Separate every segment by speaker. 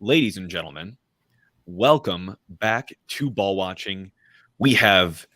Speaker 1: Ladies and gentlemen, welcome back to Ball Watching. We have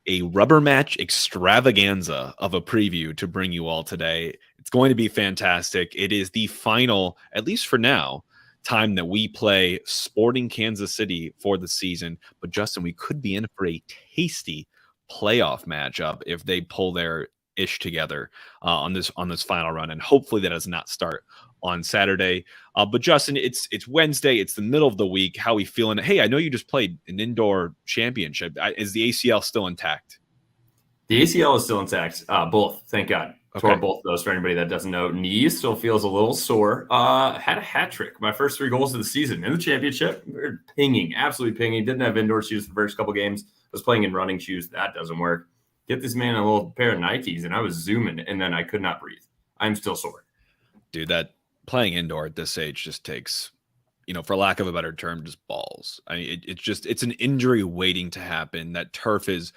Speaker 1: a rubber match extravaganza of a preview to bring you all today. It's going to be fantastic. It is the final, at least for now, time that we play Sporting Kansas City for the season. But Justin, we could be in for a tasty playoff matchup if they pull their ish together on this final run, and hopefully that does not start on Saturday. But Justin, it's Wednesday. It's the middle of the week. How are we feeling? Hey, I know you just played an indoor championship. Is the ACL still intact?
Speaker 2: The ACL is still intact. Both, thank God.
Speaker 1: Okay.
Speaker 2: Tore both of those for anybody that doesn't know. Knee still feels a little sore. Had a hat trick. My first 3 goals of the season in the championship. We were pinging, absolutely pinging. Didn't have indoor shoes the first couple games. Was playing in running shoes. That doesn't work. Get this man a little pair of Nikes, and I was zooming, and then I could not breathe. I'm still sore.
Speaker 1: Dude, that playing indoor at this age just takes, for lack of a better term, just balls. I mean, it's an injury waiting to happen. That turf is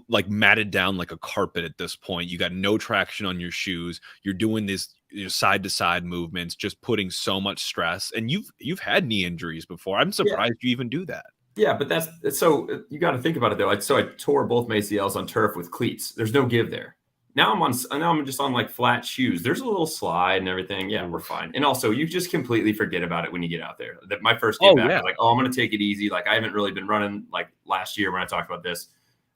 Speaker 1: like matted down like a carpet at this point. You got no traction on your shoes. You're doing this side to side movements, just putting so much stress. And you've had knee injuries before. I'm surprised you even do that.
Speaker 2: Yeah, but that's so you got to think about it though. So I tore both my ACLs on turf with cleats. There's no give there. Now I'm just on like flat shoes. There's a little slide and everything. Yeah, we're fine. And also, you just completely forget about it when you get out there. That my first game back, I was like, I'm going to take it easy. Like I haven't really been running like last year when I talked about this.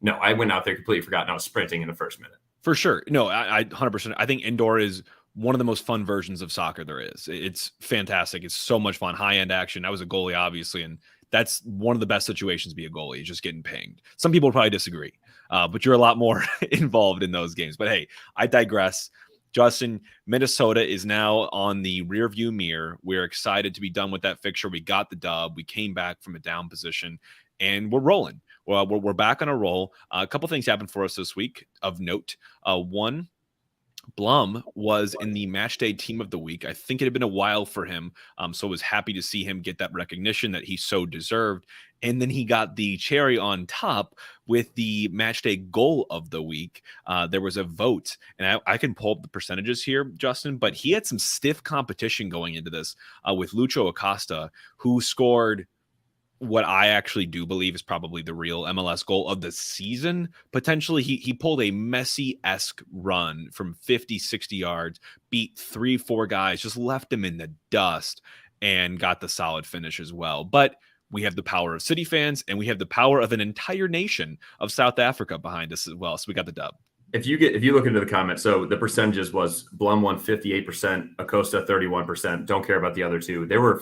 Speaker 2: No, I went out there completely forgotten I was sprinting in the first minute.
Speaker 1: For sure. No, I 100%. I think indoor is one of the most fun versions of soccer there is. It's fantastic. It's so much fun. High end action. I was a goalie, obviously, and that's one of the best situations to be a goalie, just getting pinged. Some people probably disagree, but you're a lot more involved in those games. But hey, I digress. Justin, Minnesota is now on the rearview mirror. We're excited to be done with that fixture. We got the dub. We came back from a down position, and we're rolling. Well, we're back on a roll. A couple things happened for us this week of note. One, Blum was in the match day team of the week. I think it had been a while for him. So I was happy to see him get that recognition that he so deserved. And then he got the cherry on top with the match day goal of the week. There was a vote, and I can pull up the percentages here, Justin, but he had some stiff competition going into this with Lucho Acosta, who scored what I actually do believe is probably the real MLS goal of the season. Potentially, he pulled a Messi-esque run from 50, 60 yards, beat 3-4 guys, just left him in the dust, and got the solid finish as well. But we have the power of City fans, and we have the power of an entire nation of South Africa behind us as well. So we got the dub.
Speaker 2: If you look into the comments, so the percentages was Blum won 58%, Acosta 31%. Don't care about the other two. There were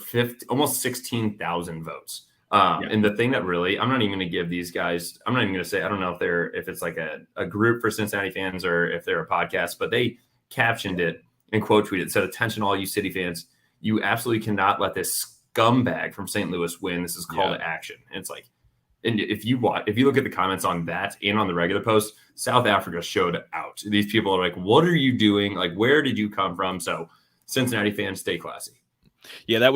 Speaker 2: almost 16,000 votes. And the thing that really, I'm not even going to give these guys, I'm not even going to say, I don't know if it's like a group for Cincinnati fans or if they're a podcast, but they captioned it and quote tweeted, said, "Attention all you City fans, you absolutely cannot let this scumbag from St. Louis win. This is call to action." And it's like, and if you look at the comments on that and on the regular post, South Africa showed out. These people are like, "What are you doing? Like, where did you come from?" So Cincinnati fans, stay classy.
Speaker 1: Yeah,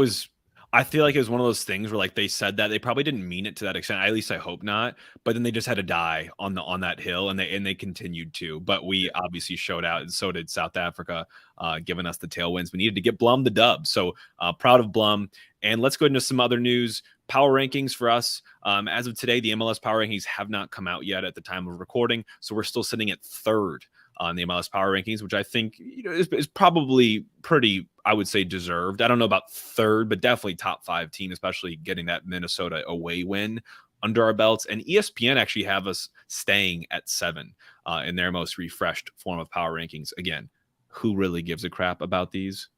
Speaker 1: I feel like it was one of those things where like they said that they probably didn't mean it to that extent. At least I hope not. But then they just had to die on that hill, and they continued to. But we obviously showed out, and so did South Africa, giving us the tailwinds. We needed to get Blum the dub. So proud of Blum. And let's go into some other news. Power rankings for us. As of today, the MLS power rankings have not come out yet at the time of recording. So we're still sitting at 3rd on the MLS power rankings, which I think is probably pretty, I would say, deserved. I don't know about 3rd, but definitely top 5 team, especially getting that Minnesota away win under our belts. And ESPN actually have us staying at 7 in their most refreshed form of power rankings. Again, who really gives a crap about these?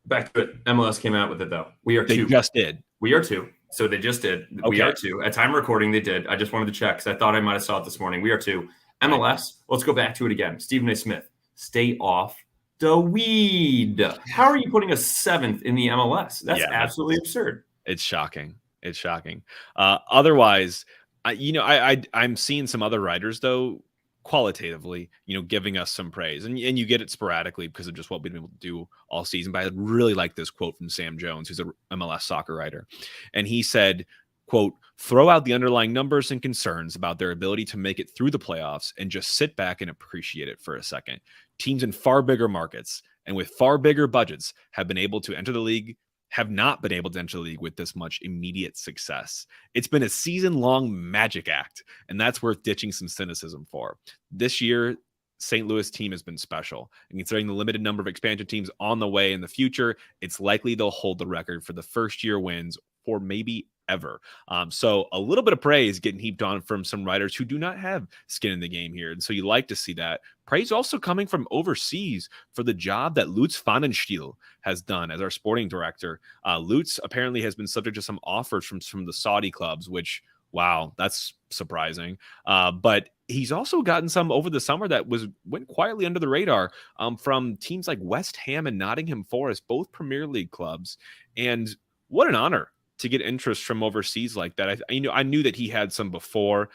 Speaker 2: Back to it. MLS came out with it, though.
Speaker 1: They just did.
Speaker 2: We are 2. So they just did. Okay. We are 2. At time of recording, they did. I just wanted to check because I thought I might have saw it this morning. We are 2. MLS, let's go back to it again. Stephen A. Smith, stay off the weed. How are you putting a 7th in the MLS? That's absolutely absurd.
Speaker 1: It's shocking. It's shocking. Otherwise, I'm seeing some other writers, though, qualitatively, giving us some praise. And you get it sporadically because of just what we've been able to do all season. But I really like this quote from Sam Jones, who's an MLS soccer writer. And he said, quote, "Throw out the underlying numbers and concerns about their ability to make it through the playoffs and just sit back and appreciate it for a second. Teams in far bigger markets and with far bigger budgets have been able to enter the league, have not been able to enter the league with this much immediate success. It's been a season-long magic act, and that's worth ditching some cynicism for. This year, St. Louis team has been special. And considering the limited number of expansion teams on the way in the future, it's likely they'll hold the record for the first-year wins for maybe ever. So a little bit of praise getting heaped on from some writers who do not have skin in the game here. And so you like to see that. Praise also coming from overseas for the job that Lutz Pfannenstiel has done as our sporting director. Lutz apparently has been subject to some offers from the Saudi clubs, which, wow, that's surprising. But he's also gotten some over the summer that went quietly under the radar from teams like West Ham and Nottingham Forest, both Premier League clubs. And what an honor to get interest from overseas like that. I knew that he had some before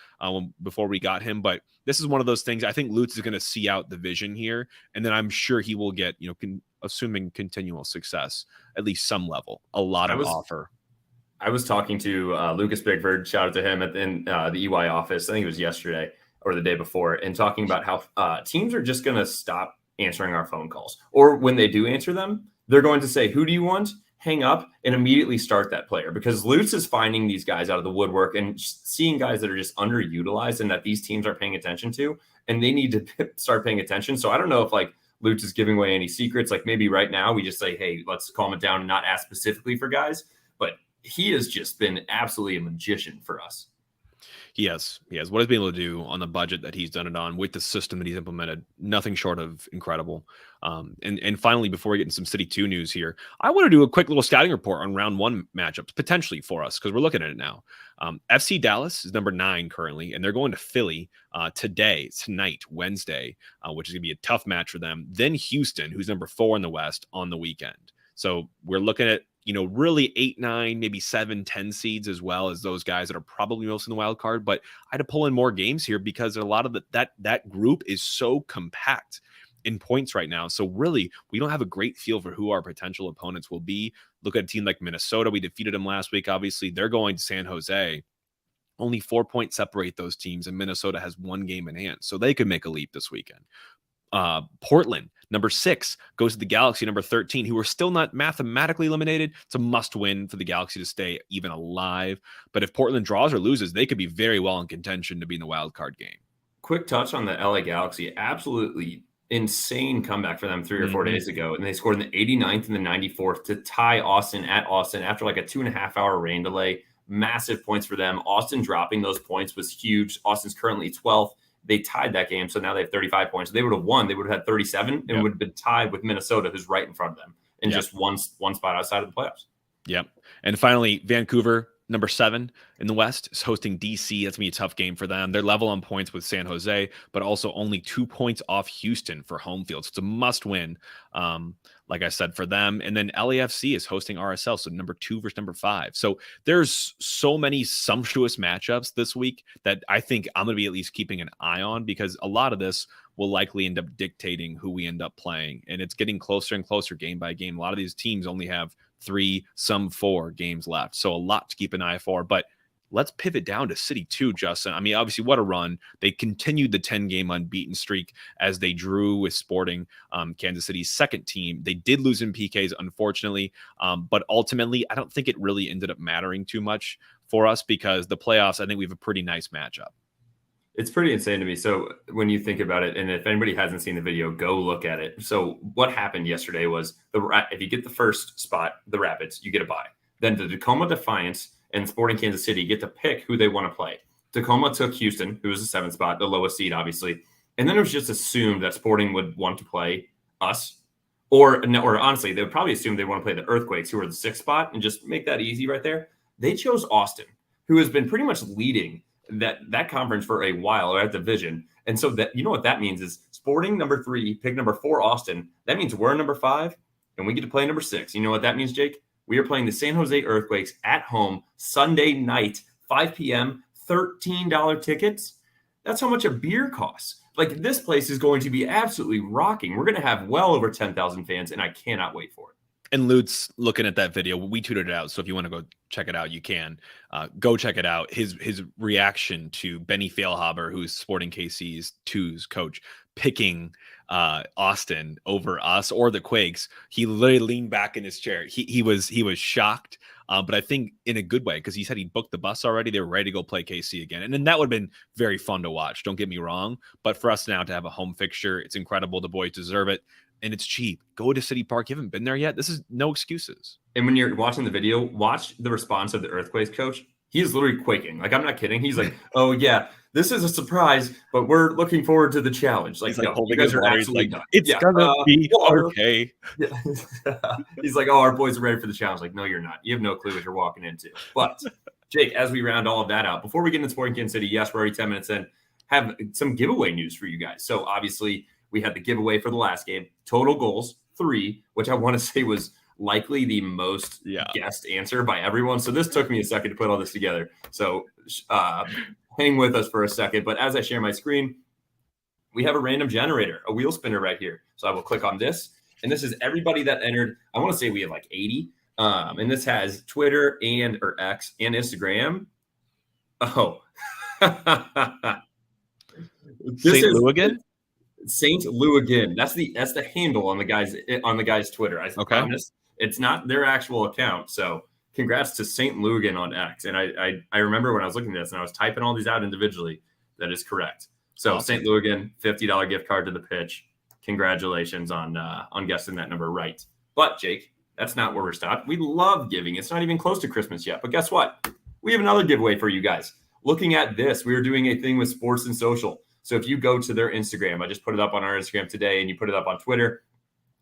Speaker 1: we got him, but this is one of those things. I think Lutz is going to see out the vision here, and then I'm sure he will get, assuming continual success, at least some level, a lot of offer.
Speaker 2: I was talking to Lucas Bigford, shout out to him in the EY office. I think it was yesterday or the day before, and talking about how teams are just going to stop answering our phone calls, or when they do answer them, they're going to say, "Who do you want?" Hang up and immediately start that player, because Lutz is finding these guys out of the woodwork and seeing guys that are just underutilized and that these teams are paying attention to, and they need to start paying attention. So I don't know if Lutz is giving away any secrets. Maybe right now we just say, hey, let's calm it down and not ask specifically for guys, but he has just been absolutely a magician for us.
Speaker 1: He has. What he's been able to do on the budget that he's done it on with the system that he's implemented, nothing short of incredible. And finally, before we get into some City 2 news here, I want to do a quick little scouting report on round 1 matchups, potentially for us, because we're looking at it now. FC Dallas is number 9 currently, and they're going to Philly tonight, Wednesday, which is going to be a tough match for them. Then Houston, who's number 4 in the West, on the weekend. So we're looking at really 8, 9, maybe 7, 10 seeds, as well as those guys that are probably most in the wild card. But I had to pull in more games here because a lot of that group is so compact in points right now. So really, we don't have a great feel for who our potential opponents will be. Look at a team like Minnesota. We defeated them last week. Obviously, they're going to San Jose. Only 4 points separate those teams, and Minnesota has 1 game in hand. So they could make a leap this weekend. Portland, number 6, goes to the Galaxy, number 13, who are still not mathematically eliminated. It's a must-win for the Galaxy to stay even alive. But if Portland draws or loses, they could be very well in contention to be in the wild card game.
Speaker 2: Quick touch on the LA Galaxy. Absolutely insane comeback for them 3 or 4 days ago. And they scored in the 89th and the 94th to tie Austin at Austin after a 2.5-hour rain delay. Massive points for them. Austin dropping those points was huge. Austin's currently 12th. They tied that game, so now they have 35 points. If they would have won, they would have had 37 and would have been tied with Minnesota, who's right in front of them, and just one spot outside of the playoffs.
Speaker 1: Yep. And finally, Vancouver, number 7 in the West, is hosting DC. That's going to be a tough game for them. They're level on points with San Jose, but also only 2 points off Houston for home field. So it's a must win, like I said, for them. And then LAFC is hosting RSL, so number 2 versus number 5. So there's so many sumptuous matchups this week that I think I'm going to be at least keeping an eye on, because a lot of this will likely end up dictating who we end up playing. And it's getting closer and closer game by game. A lot of these teams only have 3, some 4 games left. So a lot to keep an eye for. But let's pivot down to City 2, Justin. I mean, obviously, what a run. They continued the 10-game unbeaten streak as they drew with Sporting, Kansas City's second team. They did lose in PKs, unfortunately. But ultimately, I don't think it really ended up mattering too much for us, because the playoffs, I think we have a pretty nice matchup.
Speaker 2: It's pretty insane to me. So when you think about it, and if anybody hasn't seen the video, go look at it. So what happened yesterday was, if you get the first spot, the Rapids, you get a bye. Then the Tacoma Defiance and Sporting Kansas City get to pick who they want to play. Tacoma took Houston, who was the 7th spot, the lowest seed, obviously. And then it was just assumed that Sporting would want to play us. Or honestly, they would probably assume they want to play the Earthquakes, who are the 6th spot, and just make that easy right there. They chose Austin, who has been pretty much leading that conference for a while, or that division. And so that, what that means is Sporting number 3, pick number 4, Austin. That means we're number 5, and we get to play number 6. You know what that means, Jake? We are playing the San Jose Earthquakes at home Sunday night, 5 p.m., $13 tickets. That's how much a beer costs. This place is going to be absolutely rocking. We're going to have well over 10,000 fans, and I cannot wait for it.
Speaker 1: And Lutz, looking at that video, we tweeted it out. So if you want to go check it out, you can go check it out. His reaction to Benny Feilhaber, who's Sporting KC's 2's coach, picking Austin over us or the Quakes. He literally leaned back in his chair. He was shocked, but I think in a good way, because he said he booked the bus already. They were ready to go play KC again, and then that would have been very fun to watch. Don't get me wrong, but for us now to have a home fixture, it's incredible. The boys deserve it. And it's cheap. Go to City Park. You haven't been there yet. This is no excuses.
Speaker 2: And when you're watching the video, watch the response of the Earthquakes coach. He is literally quaking. Like, I'm not kidding. He's like, "Oh yeah, this is a surprise, but we're looking forward to the challenge." Like, no, you guys are absolutely done.
Speaker 1: It's gonna be okay.
Speaker 2: Yeah. He's like, "Oh, our boys are ready for the challenge." Like, no, you're not. You have no clue what you're walking into. But Jake, as we round all of that out, before we get into Sporting Kansas City, yes, we're already 10 minutes in. Have some giveaway news for you guys. So obviously, we had the giveaway for the last game. Total goals 3, which I want to say was likely the most guessed answer by everyone. So this took me a second to put all this together. So hang with us for a second. But as I share my screen, we have a random generator, a wheel spinner right here. So I will click on this. And this is everybody that entered. I want to say we have like 80. And this has Twitter or X and Instagram. Oh.
Speaker 1: St. Louis again?
Speaker 2: St. Louis again. That's the handle on the guy's Twitter. I promise it's not their actual account. So congrats to St. Louis again on X. And I remember when I was looking at this and I was typing all these out individually. That is correct. So awesome. St. Louis again, $50 gift card to the pitch. Congratulations on guessing that number right. But Jake, that's not where we're stopped. We love giving. It's not even close to Christmas yet. But guess what? We have another giveaway for you guys. Looking at this, we were doing a thing with Sports and Social. So if you go to their Instagram, I just put it up on our Instagram today, and you put it up on Twitter,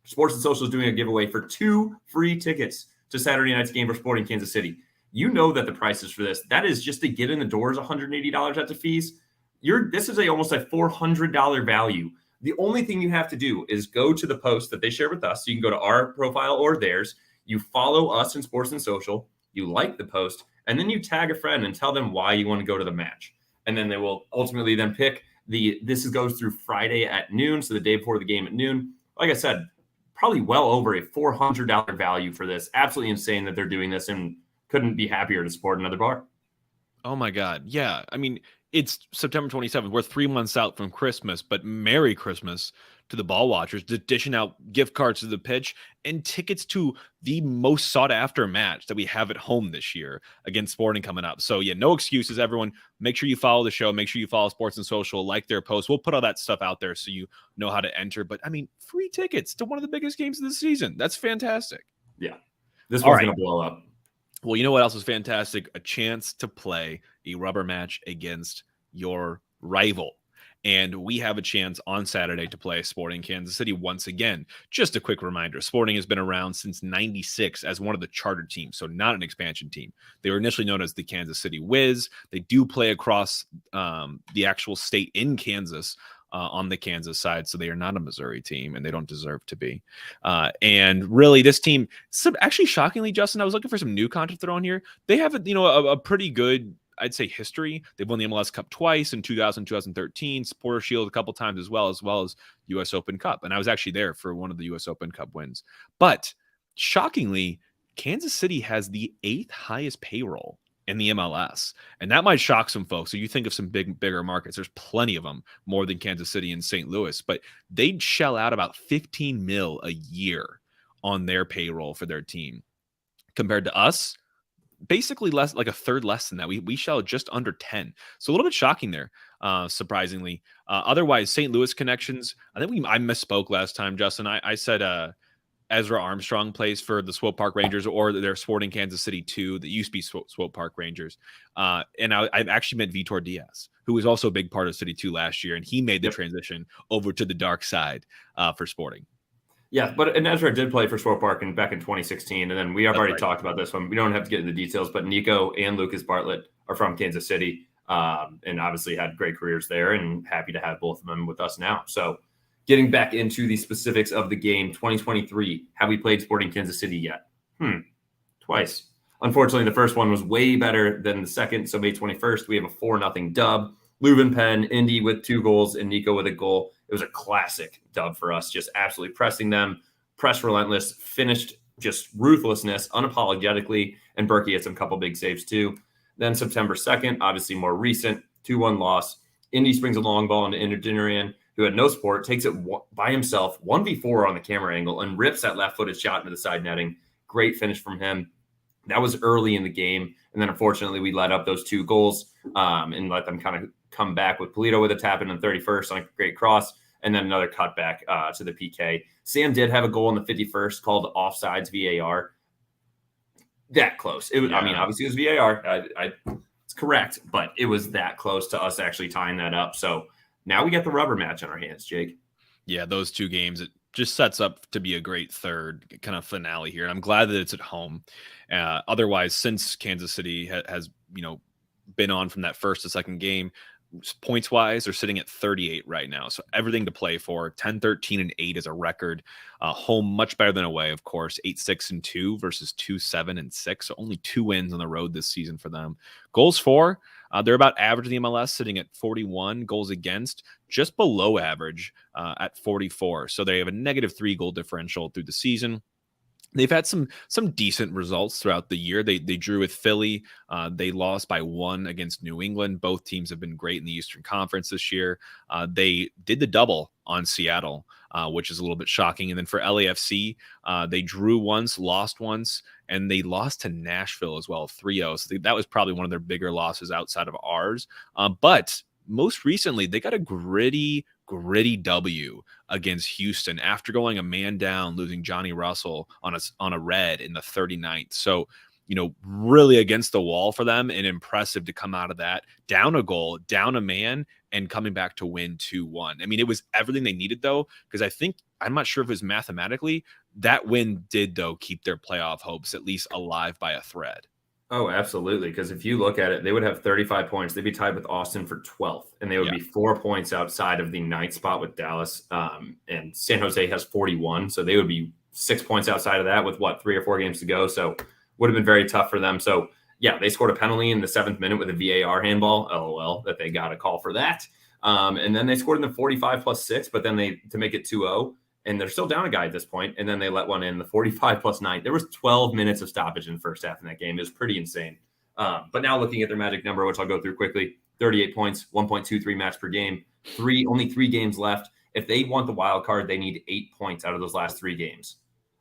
Speaker 2: Sports and Social is doing a giveaway for 2 free tickets to Saturday night's game for Sporting Kansas City. You know that the prices for this, that is just to get in the doors, $180 at the fees. This is almost a $400 value. The only thing you have to do is go to the post that they share with us. So you can go to our profile or theirs. You follow us in Sports and Social. You like the post, and then you tag a friend and tell them why you want to go to the match. And then they will ultimately then pick this goes through Friday at noon, so the day before the game at noon. Like I said, probably well over a $400 value for this. Absolutely insane that they're doing this, and couldn't be happier to support another bar.
Speaker 1: Oh my God. Yeah. I mean, it's September 27th. We're 3 months out from Christmas, but Merry Christmas to the ball watchers, dishing out gift cards to the pitch and tickets to the most sought after match that we have at home this year against Sporting coming up. So yeah, no excuses, everyone. Make sure you follow the show. Make sure you follow Sports and Social, like their posts. We'll put all that stuff out there so you know how to enter. But I mean, free tickets to one of the biggest games of the season. That's fantastic.
Speaker 2: Yeah. This one's going to blow up.
Speaker 1: Well, you know what else is fantastic? A chance to play a rubber match against your rival. And we have a chance on Saturday to play Sporting Kansas City once again. Just a quick reminder, Sporting has been around since 96 as one of the charter teams, so not an expansion team. They were initially known as the Kansas City Wiz. They do play across the actual state in Kansas on the Kansas side, so they are not a Missouri team, and they don't deserve to be. And really, this team, actually shockingly, Justin, I was looking for some new content to throw in here. They have a pretty good, I'd say, history. They've won the MLS Cup twice in 2000, 2013, Supporter Shield a couple times as well as U.S. Open Cup. And I was actually there for one of the U.S. Open Cup wins. But shockingly, Kansas City has the 8th highest payroll in the MLS. And that might shock some folks. So you think of some bigger markets. There's plenty of them, more than Kansas City and St. Louis. But they'd shell out about $15 million a year on their payroll for their team. Compared to us, basically less, like a third less than that. We shell just under 10. So a little bit shocking there, surprisingly. Otherwise, St. Louis connections, I misspoke last time, Justin. I said Ezra Armstrong plays for the Swope Park Rangers, or they're Sporting Kansas City 2 that used to be Swope Park Rangers. And I actually meant Vitor Diaz, who was also a big part of City 2 last year, and he made the transition over to the dark side for Sporting.
Speaker 2: Yeah, and Ezra did play for Swope Park back in 2016, and then we have already talked about this one. We don't have to get into the details, but Nico and Lucas Bartlett are from Kansas City, and obviously had great careers there, and happy to have both of them with us now. So getting back into the specifics of the game, 2023, have we played Sporting Kansas City yet? Twice. Unfortunately, the first one was way better than the second, so May 21st, we have a 4-0 dub. Leuven Penn, Indy with 2 goals, and Nico with a goal. It was a classic dub for us, just absolutely pressing them, press relentless, finished just ruthlessness, unapologetically, and Berkey had some couple big saves too. Then September 2nd, obviously more recent, 2-1 loss. Indy springs a long ball into Indurain, who had no support, takes it by himself, 1v4 on the camera angle, and rips that left-footed shot into the side netting. Great finish from him. That was early in the game. And then, unfortunately, we let up those 2 goals and let them kind of come back with Polito with a tap in the 31st on a great cross, and then another cutback to the PK. Sam did have a goal in the 51st called offsides VAR. That close. It was, I mean, obviously it was VAR. It's correct, but it was that close to us actually tying that up. So now we get the rubber match on our hands, Jake.
Speaker 1: Yeah, those 2 games, it just sets up to be a great third kind of finale here. And I'm glad that it's at home. Otherwise, since Kansas City has, been on from that first to second game, points wise, they're sitting at 38 right now. So everything to play for. 10, 13, and 8 is a record. Home much better than away, of course. 8, 6, and 2 versus 2, 7, and 6. So only 2 wins on the road this season for them. Goals for, they're about average in the MLS, sitting at 41. Goals against, just below average at 44. So they have a -3 goal differential through the season. They've had some decent results throughout the year. They drew with Philly. They lost by 1 against New England. Both teams have been great in the Eastern Conference this year. They did the double on Seattle, which is a little bit shocking. And then for LAFC, they drew once, lost once, and they lost to Nashville as well, 3-0. So that was probably one of their bigger losses outside of ours. But most recently, they got a gritty W against Houston after going a man down, losing Johnny Russell on a red in the 39th. So, really against the wall for them, and impressive to come out of that, down a goal, down a man, and coming back to win 2-1. I mean, it was everything they needed, though, because I'm not sure if it was mathematically, that win did, though, keep their playoff hopes at least alive by a thread.
Speaker 2: Oh, absolutely. Because if you look at it, they would have 35 points. They'd be tied with Austin for 12th, and they would be 4 points outside of the 9th spot with Dallas. And San Jose has 41, so they would be 6 points outside of that with 3 or 4 games to go. So would have been very tough for them. So yeah, they scored a penalty in the 7th minute with a VAR handball. LOL, that they got a call for that. And then they scored in the 45 plus 6, but then to make it 2-0. And they're still down a guy at this point, and then they let one in, the 45 plus 9. There was 12 minutes of stoppage in the first half in that game. It was pretty insane. But now looking at their magic number, which I'll go through quickly, 38 points, 1.23 match per game, only 3 games left. If they want the wild card, they need 8 points out of those last 3 games.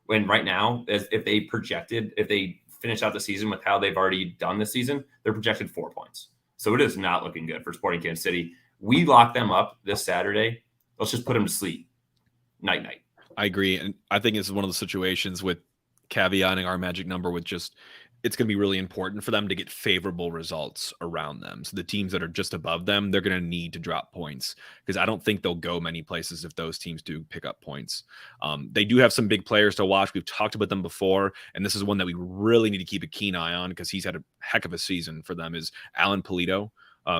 Speaker 2: When right now, if they finish out the season with how they've already done this season, they're projected 4 points. So it is not looking good for Sporting Kansas City. We lock them up this Saturday. Let's just put them to sleep. Night.
Speaker 1: I agree. And I think this is one of the situations with caveating our magic number with just, it's going to be really important for them to get favorable results around them. So the teams that are just above them, they're going to need to drop points, because I don't think they'll go many places if those teams do pick up points. They do have some big players to watch. We've talked about them before, and this is one that we really need to keep a keen eye on because he's had a heck of a season for them, is Alan Polito.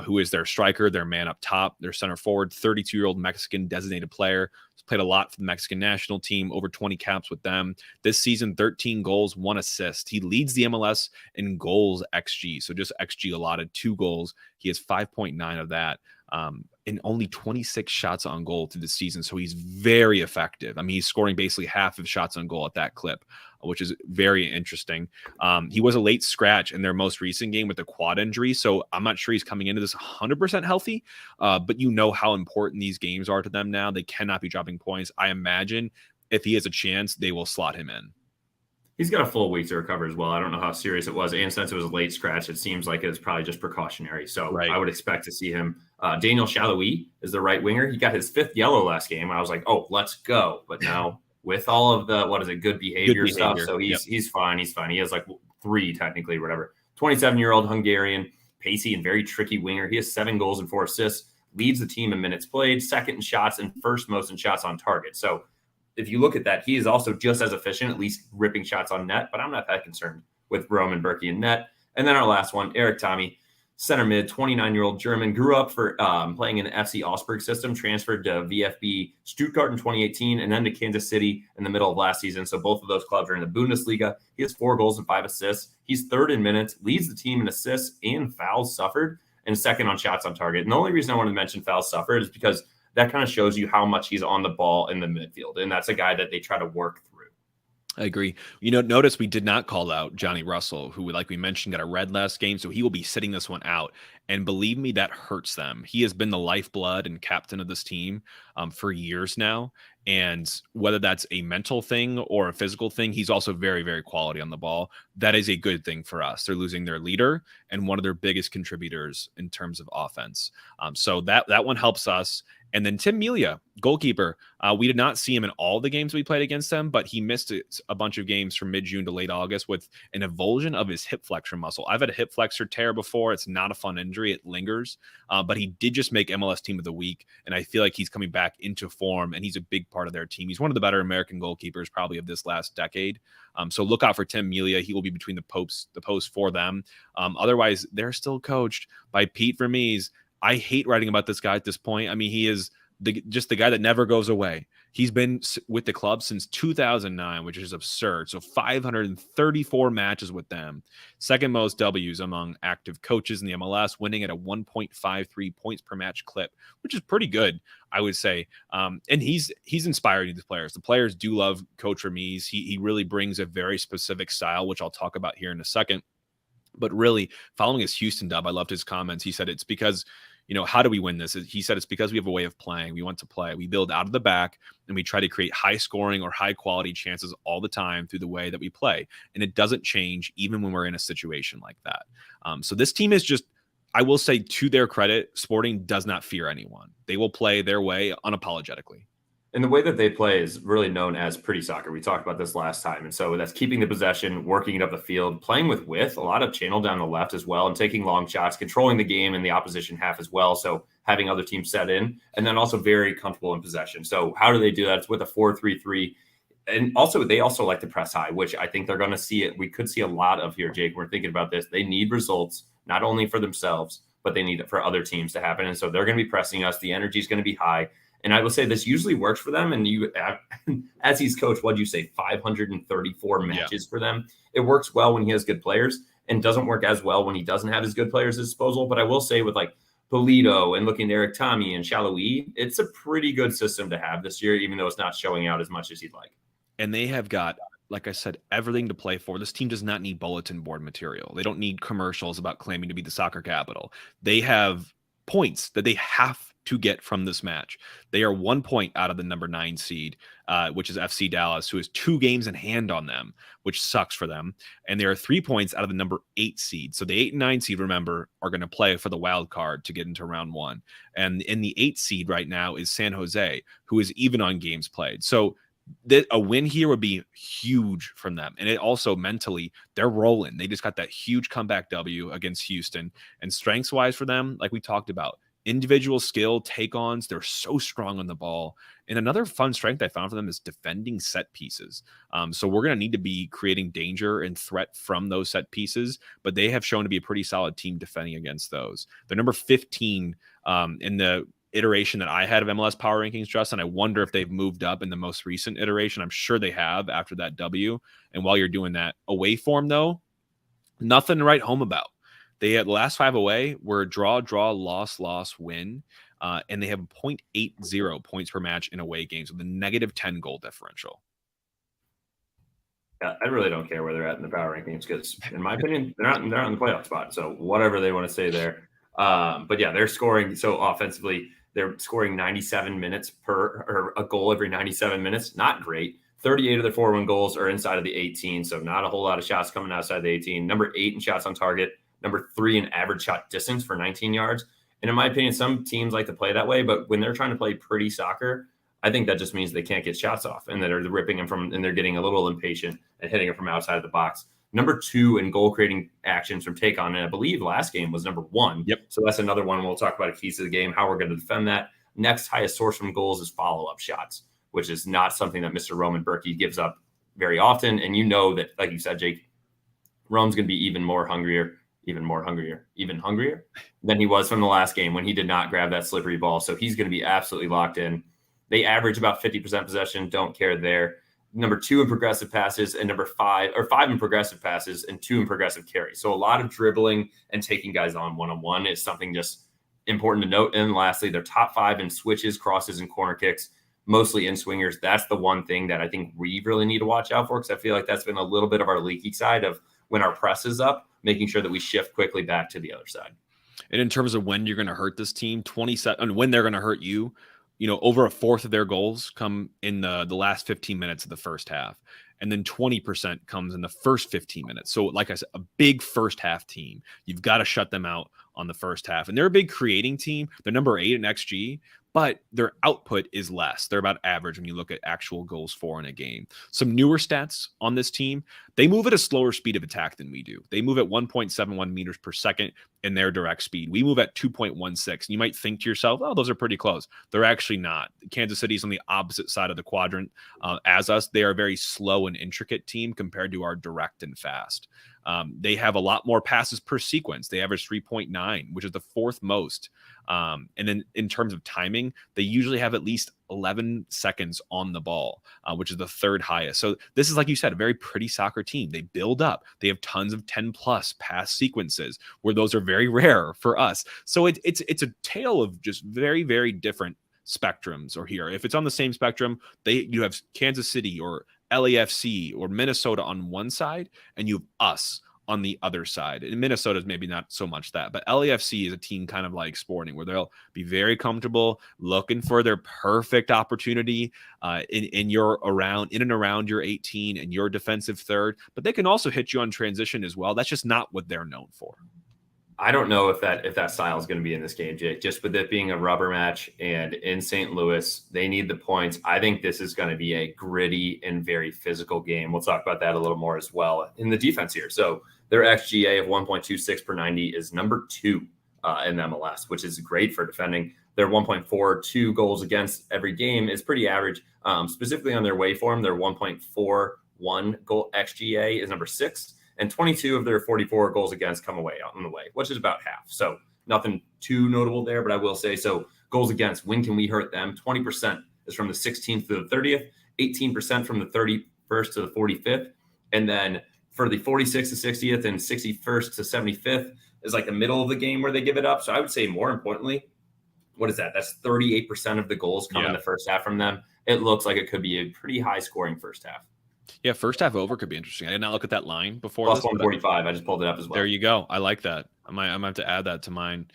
Speaker 1: Who is their striker, their man up top, their center forward, 32-year-old Mexican designated player. He's played a lot for the Mexican national team, over 20 caps with them. This season, 13 goals, 1 assist. He leads the MLS in goals XG. So just XG allotted, 2 goals. He has 5.9 of that. And only 26 shots on goal through the season. So he's very effective. I mean, he's scoring basically half of shots on goal at that clip, which is very interesting. He was a late scratch in their most recent game with a quad injury. So I'm not sure he's coming into this 100% healthy, but you know how important these games are to them now. They cannot be dropping points. I imagine if he has a chance, they will slot him in.
Speaker 2: He's got a full week to recover as well. I don't know how serious it was. And since it was a late scratch, it seems like it was probably just precautionary. So right. I would expect to see him. Daniel Chaloui is the right winger. He got his 5th yellow last game. I was like, oh, let's go. But now with all of the, good behavior stuff. So he's fine. He's fine. He has 3 technically, whatever. 27-year-old Hungarian, pacey and very tricky winger. He has 7 goals and 4 assists, leads the team in minutes played, 2nd in shots, and 1st most in shots on target. So if you look at that, he is also just as efficient, at least ripping shots on net, but I'm not that concerned with Roman Berkey in net. And then our last one, Eric Tommy, center mid, 29-year-old German, grew up for playing in the FC Augsburg system, transferred to VfB Stuttgart in 2018, and then to Kansas City in the middle of last season. So both of those clubs are in the Bundesliga. He has 4 goals and 5 assists. He's 3rd in minutes, leads the team in assists and fouls suffered, and 2nd on shots on target. And the only reason I wanted to mention fouls suffered is because that kind of shows you how much he's on the ball in the midfield. And that's a guy that they try to work through.
Speaker 1: I agree. Notice we did not call out Johnny Russell, who, like we mentioned, got a red last game, so he will be sitting this one out. And believe me, that hurts them. He has been the lifeblood and captain of this team for years now. And whether that's a mental thing or a physical thing, he's also very, very quality on the ball. That is a good thing for us. They're losing their leader and one of their biggest contributors in terms of offense. So that one helps us. And then Tim Melia, goalkeeper. We did not see him in all the games we played against them, but he missed a bunch of games from mid-June to late August with an avulsion of his hip flexor muscle. I've had a hip flexor tear before. It's not a fun injury. It lingers, but he did just make MLS Team of the Week, and I feel like he's coming back into form, and he's a big part of their team. He's one of the better American goalkeepers probably of this last decade. So look out for Tim Melia. He will be between the posts for them. Otherwise, they're still coached by Pete Vermees. I hate writing about this guy at this point. I mean, he is just the guy that never goes away. He's been with the club since 2009, which is absurd. So 534 matches with them. Second most W's among active coaches in the MLS, winning at a 1.53 points per match clip, which is pretty good, I would say. And he's inspiring these players. The players do love Coach Vermees. He really brings a very specific style, which I'll talk about here in a second. But really, following his Houston dub, I loved his comments. He said it's because, how do we win this? He said it's because we have a way of playing. We want to play. We build out of the back, and we try to create high scoring or high quality chances all the time through the way that we play. And it doesn't change even when we're in a situation like that. So this team is just, I will say, to their credit, Sporting does not fear anyone. They will play their way unapologetically.
Speaker 2: And the way that they play is really known as pretty soccer. We talked about this last time. And so that's keeping the possession, working it up the field, playing with width, a lot of channel down the left as well, and taking long shots, controlling the game in the opposition half as well. So having other teams set in, and then also very comfortable in possession. So how do they do that? It's with a 4-3-3. And also, they also like to press high, which I think they're going to see it. We could see a lot of here, Jake. We're thinking about this. They need results, not only for themselves, but they need it for other teams to happen. And so they're going to be pressing us. The energy is going to be high. And I will say this usually works for them. And you, as he's coached, what'd you say, 534 matches for them? It works well when he has good players and doesn't work as well when he doesn't have his good players at his disposal. But I will say with like Polito and looking at Eric Tommy and Shaloi, it's a pretty good system to have this year, even though it's not showing out as much as he'd like.
Speaker 1: And they have got, like I said, everything to play for. This team does not need bulletin board material. They don't need commercials about claiming to be the soccer capital. They have points that they have to get from this match. They are 1 point out of the number 9 seed, which is FC Dallas, who has 2 games in hand on them, which sucks for them. And they are 3 points out of the number 8 seed. So the 8 and 9 seed, remember, are going to play for the wild card to get into round 1. And in the 8 seed right now is San Jose, who is even on games played. So a win here would be huge from them. And it also mentally, they're rolling. They just got that huge comeback W against Houston. And strengths wise for them, like we talked about, individual skill, take-ons, they're so strong on the ball. And another fun strength I found for them is defending set pieces. So we're going to need to be creating danger and threat from those set pieces, but they have shown to be a pretty solid team defending against those. They're number 15 in the iteration that I had of MLS Power Rankings, Justin. I wonder if they've moved up in the most recent iteration. I'm sure they have after that W. And while you're doing that, away form, though, nothing to write home about. They had the last 5 away were draw, loss, win. And they have 0.80 points per match in away games with a negative 10 goal differential.
Speaker 2: Yeah, I really don't care where they're at in the power rankings because, in my opinion, they're not in the playoff spot. So whatever they want to say there. But yeah, they're scoring. So offensively, they're scoring 97 minutes or a goal every 97 minutes. Not great. 38 of their 4-1 goals are inside of the 18. So not a whole lot of shots coming outside the 18. Number 8 in shots on target. Number 3 in average shot distance for 19 yards. And in my opinion, some teams like to play that way, but when they're trying to play pretty soccer, I think that just means they can't get shots off and that are ripping them from, and they're getting a little impatient and hitting it from outside of the box. Number 2 in goal creating actions from take on, and I believe last game was number 1.
Speaker 1: Yep.
Speaker 2: So that's another one. We'll talk about a keys to the game, how we're going to defend that. Next highest source from goals is follow-up shots, which is not something that Mr. Roman Berkey gives up very often. And you know that, like you said, Jake, Rome's going to be even hungrier than he was from the last game when he did not grab that slippery ball. So he's going to be absolutely locked in. They average about 50% possession. Don't care there. Number 2 in progressive passes and number 5 in progressive passes and 2 in progressive carries. So a lot of dribbling and taking guys on one-on-one is something just important to note. And lastly, they're top 5 in switches, crosses, and corner kicks. mostly in swingers. That's the one thing that I think we really need to watch out for, because I feel like that's been a little bit of our leaky side of when our press is up, making sure that we shift quickly back to the other side.
Speaker 1: And in terms of when you're going to hurt this team, 27, and when they're going to hurt you, over a fourth of their goals come in the last 15 minutes of the first half. And then 20% comes in the first 15 minutes. So like I said, a big first half team. You've got to shut them out on the first half. And they're a big creating team. They're number 8 in XG, but their output is less. They're about average when you look at actual goals for in a game. Some newer stats on this team, they move at a slower speed of attack than we do. They move at 1.71 meters per second in their direct speed. We move at 2.16. And you might think to yourself, oh, those are pretty close. They're actually not. Kansas City's on the opposite side of the quadrant as us. They are a very slow and intricate team compared to our direct and fast. They have a lot more passes per sequence. They average 3.9, which is the 4th most. And then in terms of timing, they usually have at least 11 seconds on the ball, which is the 3rd highest. So this is, like you said, a very pretty soccer team. They build up. They have tons of 10+ pass sequences, where those are very rare for us. So it's a tale of just very, very different spectrums. Or here, if it's on the same spectrum, you have Kansas City or LAFC or Minnesota on one side, and you have us on the other side. And Minnesota is maybe not so much that, but LAFC is a team kind of like Sporting, where they'll be very comfortable looking for their perfect opportunity in and around your 18 and your defensive third. But they can also hit you on transition as well. That's just not what they're known for.
Speaker 2: I don't know if that style is going to be in this game, Jake. Just with it being a rubber match and in St. Louis, they need the points. I think this is going to be a gritty and very physical game. We'll talk about that a little more as well in the defense here. So their XGA of 1.26 per 90 is number 2 in MLS, which is great for defending. Their 1.42 goals against every game is pretty average. Specifically on their waveform, their 1.41 goal XGA is number 6. And 22 of their 44 goals against come away on the way, which is about half. So nothing too notable there, but I will say, so goals against, when can we hurt them? 20% is from the 16th to the 30th, 18% from the 31st to the 45th. And then for the 46th to 60th and 61st to 75th is like the middle of the game where they give it up. So I would say, more importantly, what is that? That's 38% of the goals come in the first half from them. It looks like it could be a pretty high scoring first half.
Speaker 1: Yeah, first half over could be interesting. I did not look at that line before.
Speaker 2: Plus 145. I just pulled it up as well.
Speaker 1: There you go. I like that. I might have to add that to mine.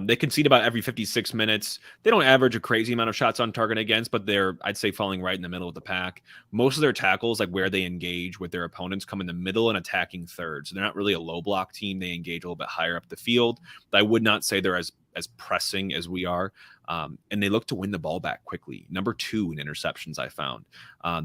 Speaker 1: They concede about every 56 minutes. They don't average a crazy amount of shots on target against, but they're, I'd say, falling right in the middle of the pack. Most of their tackles, like where they engage with their opponents, come in the middle and attacking third. So they're not really a low block team. They engage a little bit higher up the field. But I would not say they're as pressing as we are. And they look to win the ball back quickly. Number 2 in interceptions, I found.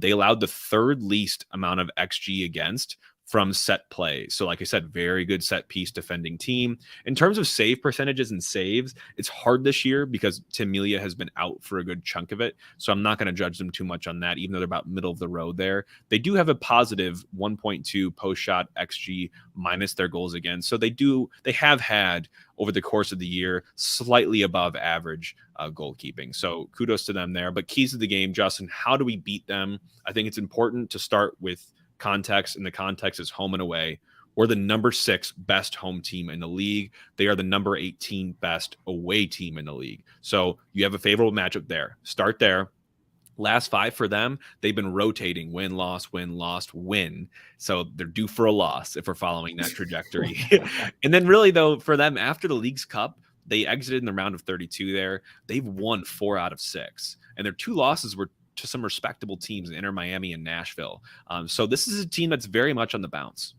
Speaker 1: They allowed the 3rd least amount of XG against from set play. So like I said, very good set piece defending team. In terms of save percentages and saves, it's hard this year because Tim Melia has been out for a good chunk of it. So I'm not going to judge them too much on that, even though they're about middle of the road there. They do have a positive 1.2 post-shot XG minus their goals against. So they have had over the course of the year slightly above average goalkeeping. So kudos to them there. But keys to the game, Justin, how do we beat them? I think it's important to start with context, and the context is home and away. We're the number 6 best home team in the league. They are the number 18 best away team in the league. So you have a favorable matchup there. Start there. Last 5 for them, they've been rotating win, loss, win, lost, win. So they're due for a loss if we're following that trajectory. And then really, though, for them, after the League's Cup, they exited in the round of 32 there. They've won 4 out of 6. And their 2 losses were to some respectable teams, Inter Miami and Nashville. So this is a team that's very much on the bounce.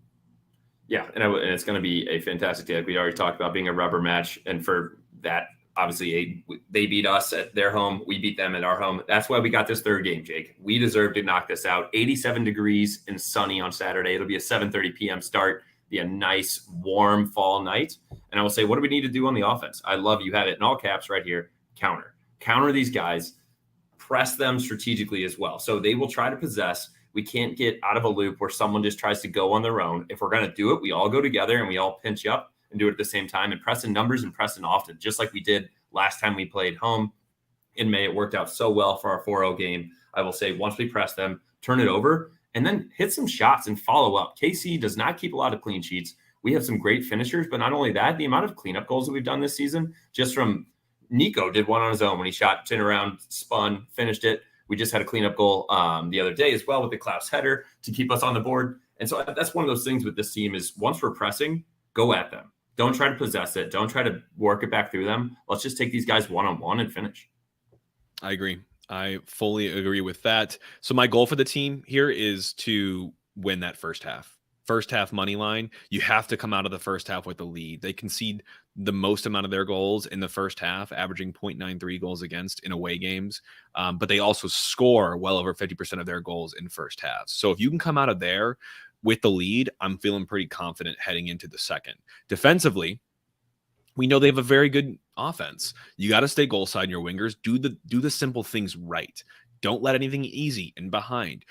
Speaker 2: Yeah, and it's going to be a fantastic day. Like we already talked about, being a rubber match. And for that, obviously, they beat us at their home. We beat them at our home. That's why we got this 3rd game, Jake. We deserve to knock this out. 87 degrees and sunny on Saturday. It'll be a 7:30 p.m. start. Be a nice, warm fall night. And I will say, what do we need to do on the offense? I love you have it in all caps right here. Counter these guys. Press them strategically as well. So they will try to possess. We can't get out of a loop where someone just tries to go on their own. If we're going to do it, we all go together and we all pinch up and do it at the same time, and press in numbers and press in often, just like we did last time we played home in May. It worked out so well for our 4-0 game. I will say, once we press them, turn it over, and then hit some shots and follow up. KC does not keep a lot of clean sheets. We have some great finishers, but not only that, the amount of cleanup goals that we've done this season, just from Nico did one on his own when he shot 10 around, spun, finished it. We just had a cleanup goal the other day as well with the Klaus header to keep us on the board. And so that's one of those things with this team is once we're pressing, go at them. Don't try to possess it. Don't try to work it back through them. Let's just take these guys one-on-one and finish.
Speaker 1: I agree. I fully agree with that. So my goal for the team here is to win that first half. First half money line. You have to come out of the first half with the lead. They concede the most amount of their goals in the first half, averaging 0.93 goals against in away games. But they also score well over 50% of their goals in first halves. So if you can come out of there with the lead, I'm feeling pretty confident heading into the second. Defensively, we know they have a very good offense. You got to stay goal side in your wingers. Do the simple things right. Don't let anything easy and behind.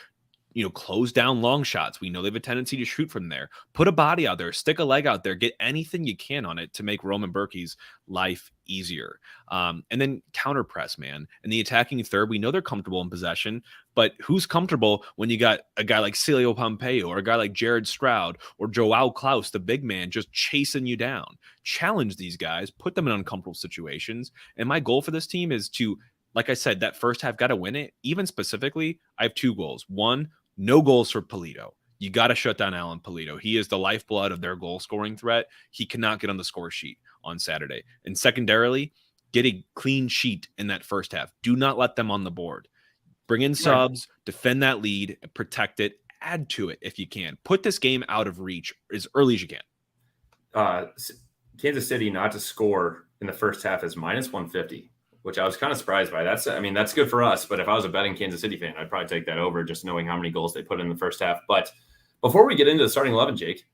Speaker 1: Close down long shots. We know they have a tendency to shoot from there. Put a body out there, stick a leg out there, get anything you can on it to make Roman Berkey's life easier. And then counter press, man. And the attacking third, we know they're comfortable in possession, but who's comfortable when you got a guy like Celio Pompeo or a guy like Jared Stroud or Joao Klaus, the big man, just chasing you down? Challenge these guys, put them in uncomfortable situations. And my goal for this team is to, like I said, that first half, got to win it. Even specifically, I have 2 goals. One, no goals for Polito. You got to shut down Alan Polito. He is the lifeblood of their goal scoring threat. He cannot get on the score sheet on Saturday. And secondarily, get a clean sheet in that first half. Do not let them on the board. Bring in subs, defend that lead, protect it, add to it if you can. Put this game out of reach as early as you can.
Speaker 2: Kansas City not to score in the first half is -150. Which I was kind of surprised by. That's good for us. But if I was a betting Kansas City fan, I'd probably take that over just knowing how many goals they put in the first half. But before we get into the starting 11, Jake,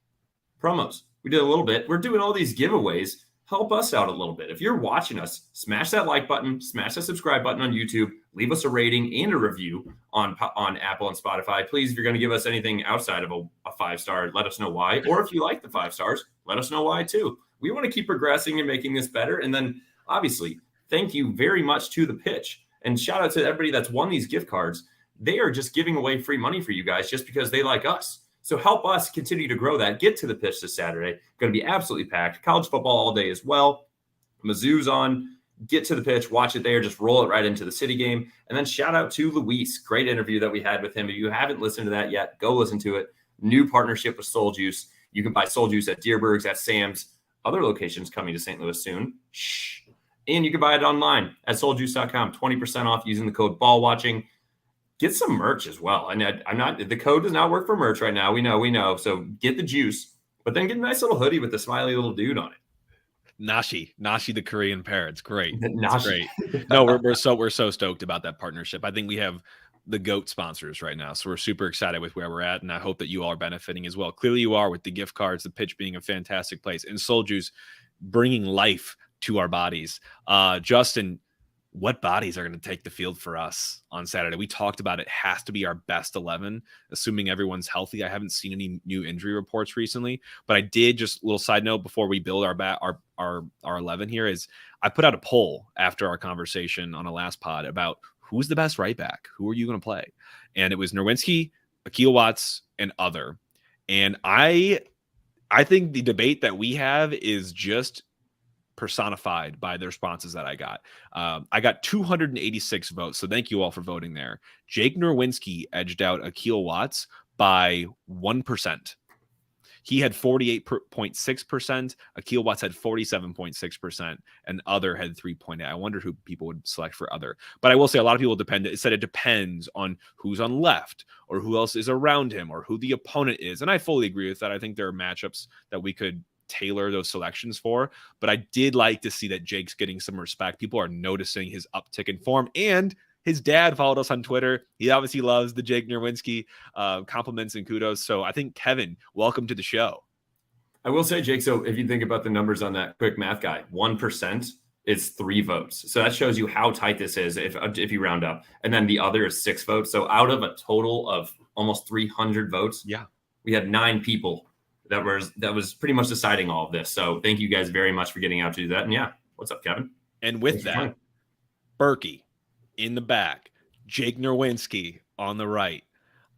Speaker 2: promos. We did a little bit. We're doing all these giveaways. Help us out a little bit. If you're watching us, smash that like button, smash that subscribe button on YouTube, leave us a rating and a review on Apple and Spotify. Please, if you're going to give us anything outside of a 5-star, let us know why. Or if you like the 5 stars, let us know why too. We want to keep progressing and making this better. And then obviously, thank you very much to The Pitch. And shout out to everybody that's won these gift cards. They are just giving away free money for you guys just because they like us. So help us continue to grow that. Get to The Pitch this Saturday. Going to be absolutely packed. College football all day as well. Mizzou's on. Get to The Pitch. Watch it there. Just roll it right into the City game. And then shout out to Luis. Great interview that we had with him. If you haven't listened to that yet, go listen to it. New partnership with Soul Juice. You can buy Soul Juice at Deerberg's, at Sam's. Other locations coming to St. Louis soon. Shh. And you can buy it online at souljuice.com. 20% off using the code BALLWATCHING. Get some merch as well. And the code does not work for merch right now. We know. So get the juice, but then get a nice little hoodie with the smiley little dude on it.
Speaker 1: Nashi, the Korean parrot. It's great.
Speaker 2: It's
Speaker 1: great. No, we're so stoked about that partnership. I think we have the GOAT sponsors right now. So we're super excited with where we're at. And I hope that you all are benefiting as well. Clearly you are with the gift cards, The Pitch being a fantastic place, and Soul Juice bringing life to our bodies. Justin, what bodies are going to take the field for us on Saturday? We talked about it has to be our best 11, assuming everyone's healthy. I haven't seen any new injury reports recently, but I did, just a little side note before we build our 11 here, is I put out a poll after our conversation on a last pod about who's the best right back. Who are you going to play? And it was Nerwinski, Akil Watts, and other. And I think the debate that we have is just personified by the responses that I got. I got 286 votes, so thank you all for voting there. Jake Nerwinski edged out Akil Watts by 1%. He had 48.6%. Akil Watts had 47.6%, and other had 3.8. I wonder who people would select for other. But I will say a lot of people said it depends on who's on left or who else is around him or who the opponent is. And I fully agree with that. I think there are matchups that we could tailor those selections for, but I did like to see that Jake's getting some respect. People are noticing his uptick in form, and his dad followed us on Twitter. He obviously loves the Jake Nerwinski compliments and kudos. So I think, Kevin, welcome to the show.
Speaker 2: I will say, Jake, so if you think about the numbers on that quick math guy, 1% is 3 votes. So that shows you how tight this is if you round up. And then the other is 6 votes. So out of a total of almost 300 votes, we had 9 people that was pretty much deciding all of this. So thank you guys very much for getting out to do that. And yeah, what's up, Kevin?
Speaker 1: And with that, Berkey in the back, Jake Nerwinski on the right.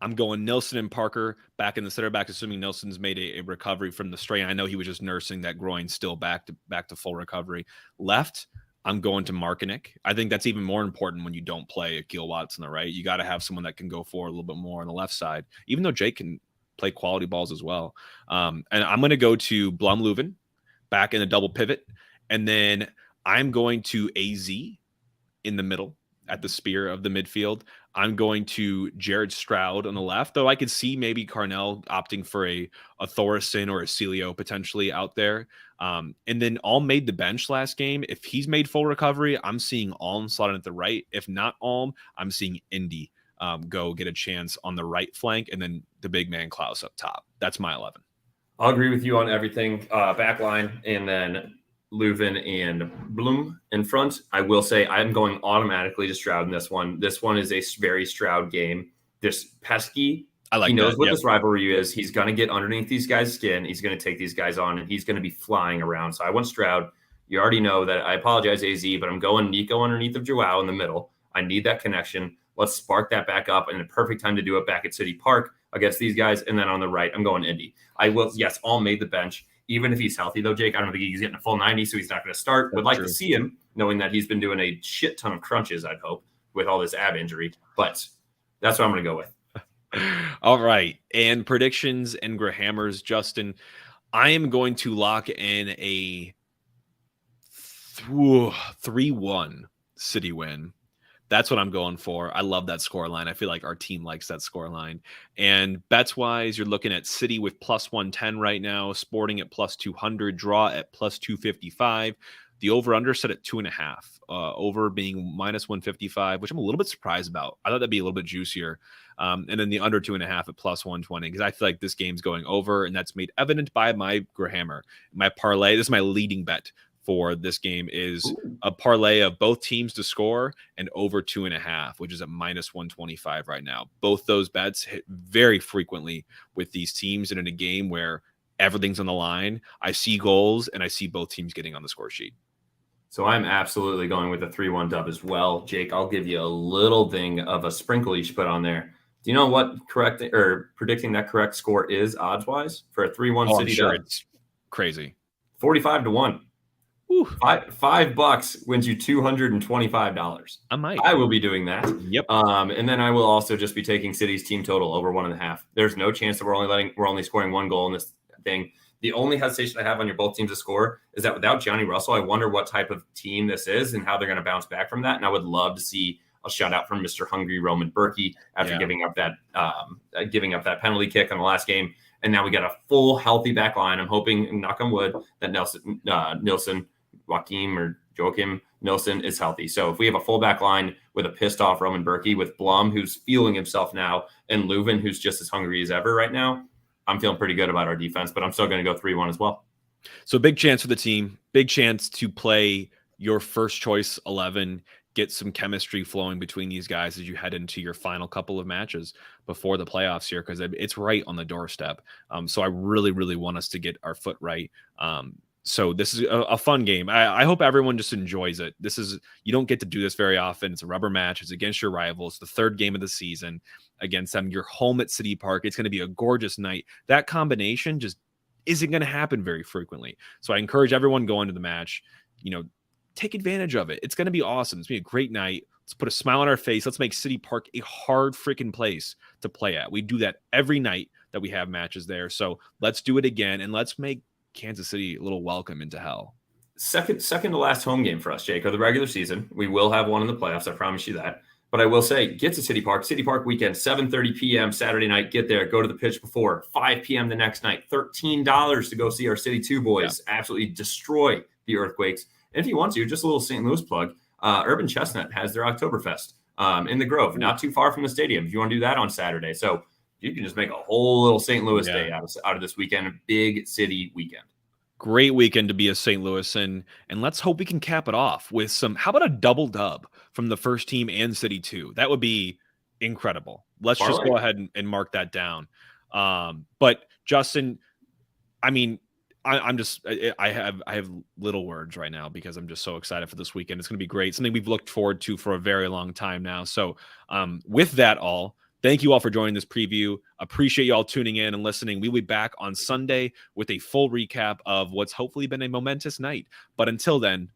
Speaker 1: I'm going Nilsson and Parker back in the center back, assuming Nilsson's made a recovery from the strain. I know he was just nursing that groin, still back to full recovery. Left, I'm going to Markinick. I think that's even more important when you don't play Akil Watts on the right. You got to have someone that can go forward a little bit more on the left side, even though Jake can play quality balls as well. And I'm going to go to Blum Leuven back in a double pivot. And then I'm going to AZ in the middle at the spear of the midfield. I'm going to Jared Stroud on the left, though I could see maybe Carnell opting for a Thorson or a Celio potentially out there. And then Alm made the bench last game. If he's made full recovery, I'm seeing Alm slotted at the right. If not Alm, I'm seeing Indy go get a chance on the right flank, and then the big man Klaus up top. That's my 11.
Speaker 2: I'll agree with you on everything. Backline, and then Leuven and Blum in front. I will say I'm going automatically to Stroud in this one. This one is a very Stroud game. This pesky. He knows what this rivalry is. He's going to get underneath these guys' skin. He's going to take these guys on, and he's going to be flying around. So I want Stroud. You already know that I apologize, AZ, but I'm going Nico underneath of Joao in the middle. I need that connection. Let's spark that back up, and the perfect time to do it back at City Park against these guys. And then on the right, I'm going Indy. All made the bench. Even if he's healthy, though, Jake, I don't think he's getting a full 90, so he's not going to start. Would like to see him, knowing that he's been doing a shit ton of crunches, I'd hope, with all this ab injury. But that's what I'm going to go with.
Speaker 1: All right. And predictions and Grahammers, Justin. I am going to lock in a 3-1 City win. That's what I'm going for. I love that score line. I feel like our team likes that score line. And bets wise, you're looking at City with plus 110 right now, Sporting at plus 200, draw at plus 255. The over under set at 2.5, over being minus 155, which I'm a little bit surprised about. I thought that'd be a little bit juicier. And then the under 2.5 at plus 120, because I feel like this game's going over, and that's made evident by my Grahammer. My parlay, this is my leading bet for this game, is a parlay of both teams to score and over 2.5, which is at minus 125 right now. Both those bets hit very frequently with these teams, and in a game where everything's on the line, I see goals and I see both teams getting on the score sheet.
Speaker 2: So I'm absolutely going with a 3-1 dub as well. Jake, I'll give you a little thing of a sprinkle you should put on there. Do you know what predicting that correct score is odds-wise for a 3-1 City dub?
Speaker 1: It's crazy.
Speaker 2: 45-1. $5 wins you $225. I will be doing that.
Speaker 1: Yep.
Speaker 2: And then I will also just be taking City's team total over 1.5. There's no chance that we're only scoring one goal in this thing. The only hesitation I have on your both teams to score is that without Johnny Russell, I wonder what type of team this is and how they're going to bounce back from that. And I would love to see a shutout from Mr. Hungry Roman Berkey after giving up that penalty kick on the last game. And now we got a full healthy back line. I'm hoping, knock on wood, that Joachim Nilsson is healthy. So if we have a full back line with a pissed off Roman Berkey, with Blum, who's feeling himself now, and Leuven, who's just as hungry as ever right now, I'm feeling pretty good about our defense, but I'm still going to go 3-1 as well.
Speaker 1: So big chance for the team, big chance to play your first choice 11, get some chemistry flowing between these guys as you head into your final couple of matches before the playoffs here, because it's right on the doorstep. So I really, really want us to get our foot right. So this is a fun game. I hope everyone just enjoys it. You don't get to do this very often. It's a rubber match. It's against your rivals. The third game of the season against them. You're home at City Park. It's going to be a gorgeous night. That combination just isn't going to happen very frequently. So I encourage everyone going to the match, take advantage of it. It's going to be awesome. It's going to be a great night. Let's put a smile on our face. Let's make City Park a hard freaking place to play at. We do that every night that we have matches there. So let's do it again, and let's make Kansas City a little welcome into hell.
Speaker 2: Second to last home game for us, Jake, of the regular season. We will have one in the playoffs. I promise you that. But I will say, get to City Park weekend, 7:30 p.m. Saturday night. Get there. Go to the pitch before 5 p.m. the next night. $13 to go see our City 2 boys absolutely destroy the Earthquakes. And if you want to, just a little St. Louis plug. Urban Chestnut has their Oktoberfest in the Grove, not too far from the stadium. If you want to do that on Saturday, so you can just make a whole little St. Louis day out of this weekend. A big city weekend.
Speaker 1: Great weekend to be a St. Louis, and let's hope we can cap it off with how about a double dub from the first team and City 2? That would be incredible. Let's just go ahead and mark that down. But Justin, I mean, I have little words right now because I'm just so excited for this weekend. It's going to be great. Something we've looked forward to for a very long time now. So with that all, thank you all for joining this preview. Appreciate you all tuning in and listening. We'll be back on Sunday with a full recap of what's hopefully been a momentous night. But until then,